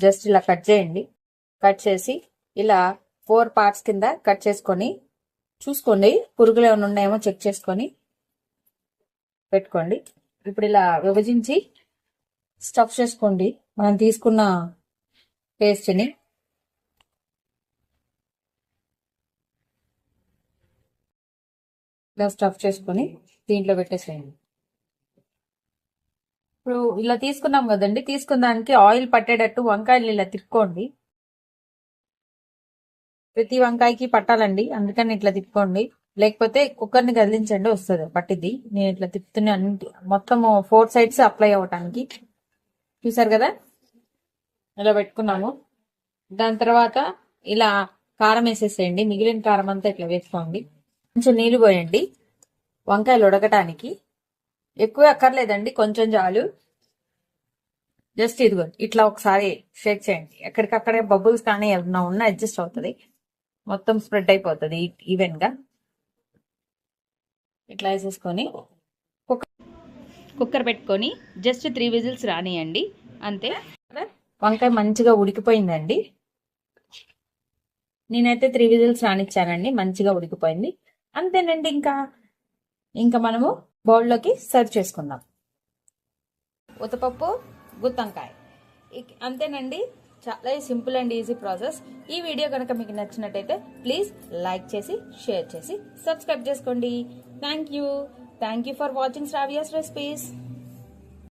Just ఇలా cut చేయండి. Cut చేసి ఇలా 4 పార్ట్స్ కింద కట్ చేసుకొని చూసుకోండి, పురుగులు ఏమైనా ఉన్నాయేమో చెక్ చేసుకొని పెట్టుకోండి. ఇప్పుడు ఇలా విభజించి స్టఫ్ చేసుకోండి మనం తీసుకున్న పేస్ట్ని. ఇలా స్టఫ్ చేసుకొని దీంట్లో పెట్టేసేయండి. ఇప్పుడు ఇలా తీసుకున్నాం కదండి, తీసుకున్న దానికి ఆయిల్ పట్టేటట్టు వంకాయలు ఇలా తిప్పుకోండి. ప్రతి వంకాయకి పట్టాలండి, అందుకని ఇట్లా తిప్పుకోండి. లేకపోతే కుక్కర్ని కదిలించండి, వస్తుంది పట్టిద్ది. నేను ఇట్లా తిప్పుతున్నా అన్నింటి మొత్తం 4 సైడ్స్ అప్లై అవ్వటానికి. చూసారు కదా, ఇలా పెట్టుకున్నాము. దాని తర్వాత ఇలా కారం వేసేసేయండి. మిగిలిన కారం అంతా ఇట్లా వేసుకోండి. కొంచెం నీళ్ళు పోయండి వంకాయలు ఉడకటానికి. ఎక్కువ అక్కర్లేదండి, కొంచెం చాలు. జస్ట్ ఇదిగోండి ఇట్లా ఒకసారి షేక్ చేయండి. ఎక్కడికక్కడే బబుల్స్ కానీ ఏమన్నా ఉన్నా అడ్జస్ట్ అవుతుంది, మొత్తం స్ప్రెడ్ అయిపోతుంది ఈవెన్ గా. ఇట్లా వేసేసుకొని కుక్కర్ పెట్టుకొని జస్ట్ 3 విజిల్స్ రానియండి, అంతే. వంకాయ మంచిగా ఉడికిపోయిందండి. నేనైతే 3 విజిల్స్ రానిచ్చానండి, మంచిగా ఉడికిపోయింది. అంతేనండి, ఇంకా మనము బౌల్లోకి సర్వ్ చేసుకుందాం. ఉతపప్పు గుత్తొంకాయ అంతేనండి, చాలా సింపుల్ అండ్ ఈజీ ప్రాసెస్. ఈ వీడియో కనుక మీకు నచ్చినట్టయితే ప్లీజ్ లైక్ చేసి, షేర్ చేసి, సబ్స్క్రైబ్ చేసుకోండి. Thank you for watching Sravya's recipes.